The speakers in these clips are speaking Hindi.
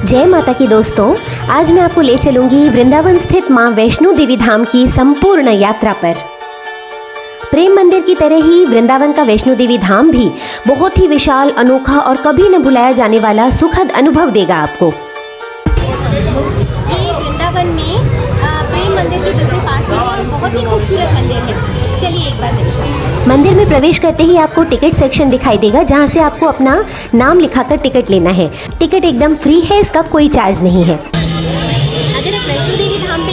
जय माता की दोस्तों, आज मैं आपको ले चलूंगी वृंदावन स्थित मां वैष्णो देवी धाम की संपूर्ण यात्रा पर। प्रेम मंदिर की तरह ही वृंदावन का वैष्णो देवी धाम भी बहुत ही विशाल, अनोखा और कभी न भुलाया जाने वाला सुखद अनुभव देगा आपको। ये वृंदावन में प्रेम मंदिर के बिल्कुल पास ही है, बहुत ही खूबसूरत मंदिर है। चलिए एक बार मेरे साथ। मंदिर में प्रवेश करते ही आपको टिकट सेक्शन दिखाई देगा, जहां से आपको अपना नाम लिखाकर टिकट लेना है। टिकट एकदम फ्री है, इसका कोई चार्ज नहीं है। अगर आप वैष्णो देवी धाम पे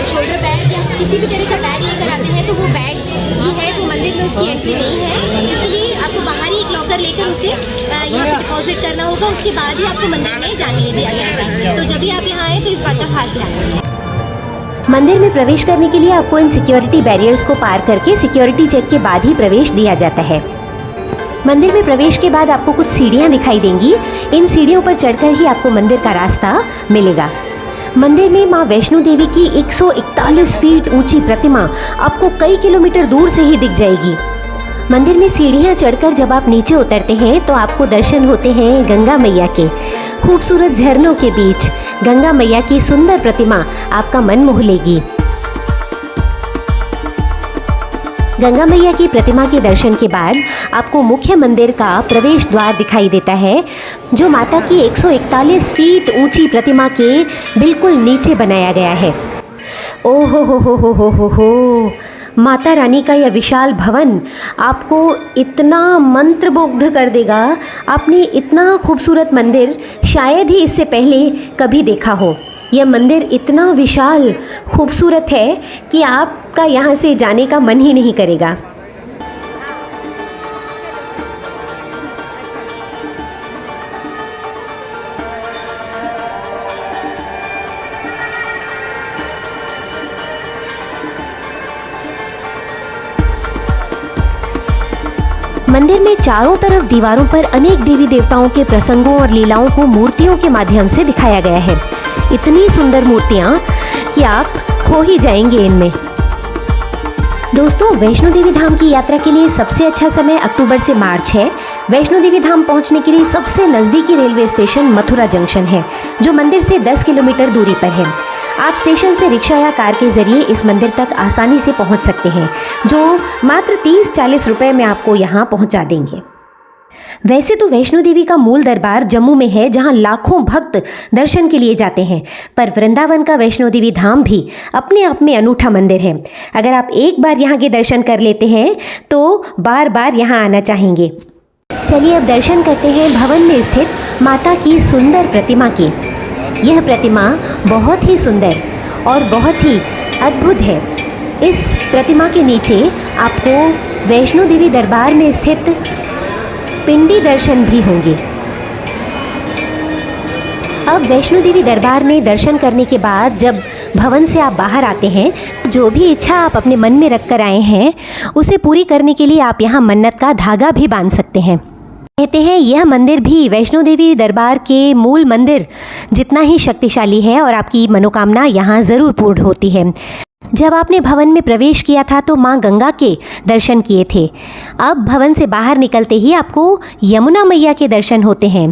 शोल्डर बैग या किसी भी तरह का बैग लेकर आते हैं तो वो बैग जो है वो मंदिर में उसकी एंट्री नहीं है। इसके लिए आपको बाहर ही एक लॉकर लेकर उसे यहाँ पे डिपॉजिट करना होगा। उसके बाद ही आपको मंदिर में जाने दिया जाएगा। तो जब भी आप यहाँ आए तो इस बात का खास ध्यान रखें। मंदिर में प्रवेश करने के लिए आपको इन सिक्योरिटी बैरियर्स को पार करके सिक्योरिटी चेक के बाद ही प्रवेश दिया जाता है। मंदिर में प्रवेश के बाद आपको कुछ सीढ़ियां दिखाई देंगी। इन सीढ़ियों पर चढ़कर ही आपको मंदिर का रास्ता मिलेगा। मंदिर में मां वैष्णो देवी की 141 फीट ऊंची प्रतिमा आपको कई किलोमीटर दूर से ही दिख जाएगी। मंदिर में सीढ़ियां चढ़कर जब आप नीचे उतरते हैं तो आपको दर्शन होते हैं गंगा मैया के। खूबसूरत झरनों के बीच गंगा मैया की सुंदर प्रतिमा आपका मन मोह लेगी। गंगा मैया की प्रतिमा के दर्शन के बाद आपको मुख्य मंदिर का प्रवेश द्वार दिखाई देता है, जो माता की 141 फीट ऊंची प्रतिमा के बिल्कुल नीचे बनाया गया है। ओहो हो, माता रानी का यह विशाल भवन आपको इतना मंत्रमुग्ध कर देगा। आपने इतना खूबसूरत मंदिर शायद ही इससे पहले कभी देखा हो। यह मंदिर इतना विशाल खूबसूरत है कि आपका यहाँ से जाने का मन ही नहीं करेगा। मंदिर में चारों तरफ दीवारों पर अनेक देवी देवताओं के प्रसंगों और लीलाओं को मूर्तियों के माध्यम से दिखाया गया है। इतनी सुंदर मूर्तियां कि आप खो ही जाएंगे इनमें। दोस्तों, वैष्णो देवी धाम की यात्रा के लिए सबसे अच्छा समय अक्टूबर से मार्च है। वैष्णो देवी धाम पहुंचने के लिए सबसे नज़दीकी रेलवे स्टेशन मथुरा जंक्शन है, जो मंदिर से 10 किलोमीटर दूरी पर है। आप स्टेशन से रिक्शा या कार के जरिए इस मंदिर तक आसानी से पहुंच सकते हैं, जो मात्र 30-40 रुपए में आपको यहाँ पहुंचा देंगे। वैसे तो वैष्णो देवी का मूल दरबार जम्मू में है, जहां लाखों भक्त दर्शन के लिए जाते हैं, पर वृंदावन का वैष्णो देवी धाम भी अपने आप में अनूठा मंदिर है। अगर आप एक बार यहाँ के दर्शन कर लेते हैं तो बार बार यहाँ आना चाहेंगे। चलिए अब दर्शन करते हैं भवन में स्थित माता की सुंदर प्रतिमा की। यह प्रतिमा बहुत ही सुंदर और बहुत ही अद्भुत है। इस प्रतिमा के नीचे आपको वैष्णो देवी दरबार में स्थित पिंडी दर्शन भी होंगे। अब वैष्णो देवी दरबार में दर्शन करने के बाद जब भवन से आप बाहर आते हैं, जो भी इच्छा आप अपने मन में रख कर आए हैं उसे पूरी करने के लिए आप यहाँ मन्नत का धागा भी बांध सकते हैं। कहते हैं यह मंदिर भी वैष्णो देवी दरबार के मूल मंदिर जितना ही शक्तिशाली है और आपकी मनोकामना यहाँ ज़रूर पूर्ण होती है। जब आपने भवन में प्रवेश किया था तो माँ गंगा के दर्शन किए थे। अब भवन से बाहर निकलते ही आपको यमुना मैया के दर्शन होते हैं।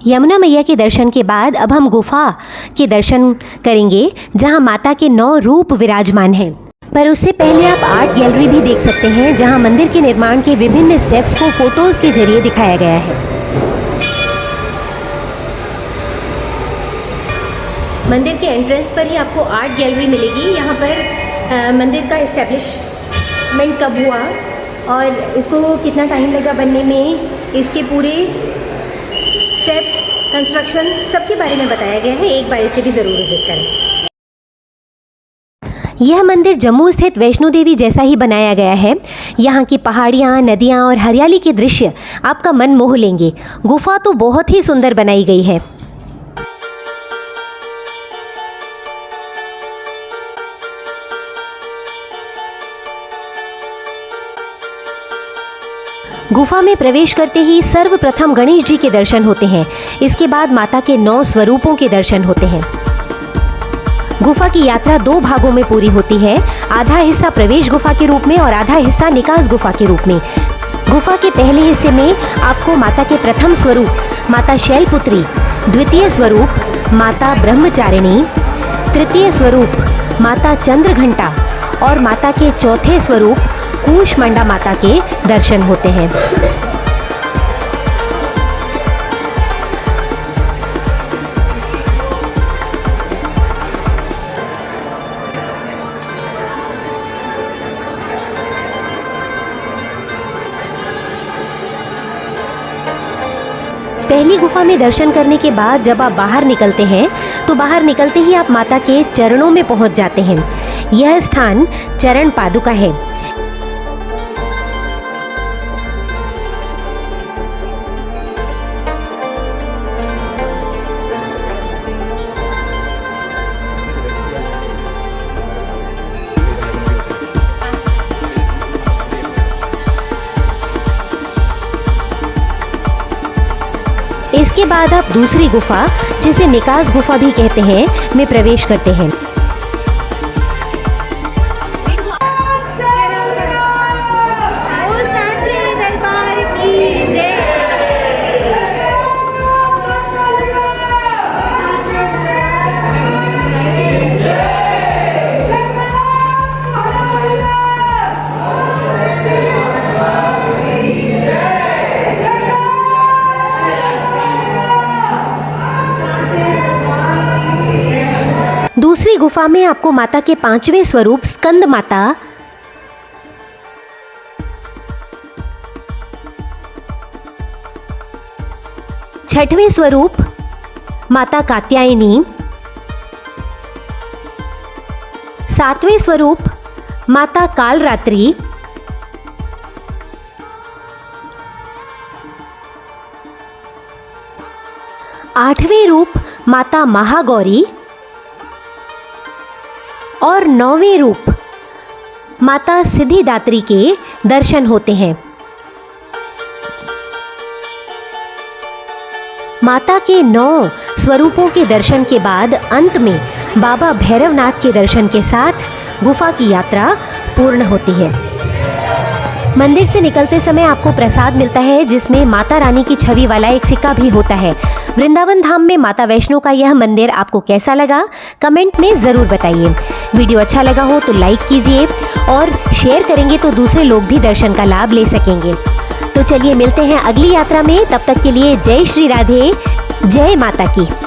यमुना मैया के दर्शन के बाद अब हम गुफा के दर्शन करेंगे, जहाँ माता के 9 रूप विराजमान हैं। पर उससे पहले आप आर्ट गैलरी भी देख सकते हैं, जहां मंदिर के निर्माण के विभिन्न स्टेप्स को फोटोज के जरिए दिखाया गया है। मंदिर के एंट्रेंस पर ही आपको आर्ट गैलरी मिलेगी। यहाँ पर मंदिर का इस्टेब्लिशमेंट कब हुआ और इसको कितना टाइम लगा बनने में, इसके पूरे स्टेप्स, कंस्ट्रक्शन सबके बारे में बताया गया है। एक बार इसे भी ज़रूर विजिट करें। यह मंदिर जम्मू स्थित वैष्णो देवी जैसा ही बनाया गया है। यहाँ की पहाड़ियाँ, नदियाँ और हरियाली के दृश्य आपका मन मोह लेंगे। गुफा तो बहुत ही सुंदर बनाई गई है। गुफा में प्रवेश करते ही सर्वप्रथम गणेश जी के दर्शन होते हैं। इसके बाद माता के 9 स्वरूपों के दर्शन होते हैं। गुफा की यात्रा 2 भागों में पूरी होती है। आधा हिस्सा प्रवेश गुफा के रूप में और आधा हिस्सा निकास गुफा के रूप में। गुफा के पहले हिस्से में आपको माता के प्रथम स्वरूप माता शैलपुत्री, द्वितीय स्वरूप माता ब्रह्मचारिणी, तृतीय स्वरूप माता चंद्रघंटा और माता के चौथे स्वरूप कूष्मांडा माता के दर्शन होते हैं। पहली गुफा में दर्शन करने के बाद जब आप बाहर निकलते हैं तो बाहर निकलते ही आप माता के चरणों में पहुंच जाते हैं। यह स्थान चरण पादुका है। इसके बाद आप दूसरी गुफा, जिसे निकास गुफा भी कहते हैं, में प्रवेश करते हैं। दूसरी गुफा में आपको माता के पांचवें स्वरूप स्कंद माता, छठवें स्वरूप माता कात्यायनी, सातवें स्वरूप माता कालरात्रि, आठवें रूप माता महागौरी और नौवें रूप माता सिद्धिदात्री के दर्शन होते हैं। माता के 9 स्वरूपों के दर्शन के बाद अंत में बाबा भैरवनाथ के दर्शन के साथ गुफा की यात्रा पूर्ण होती है। मंदिर से निकलते समय आपको प्रसाद मिलता है, जिसमें माता रानी की छवि वाला एक सिक्का भी होता है। वृंदावन धाम में माता वैष्णो का यह मंदिर आपको कैसा लगा, कमेंट में ज़रूर बताइए। वीडियो अच्छा लगा हो तो लाइक कीजिए और शेयर करेंगे तो दूसरे लोग भी दर्शन का लाभ ले सकेंगे। तो चलिए मिलते हैं अगली यात्रा में, तब तक के लिए जय श्री राधे, जय माता की।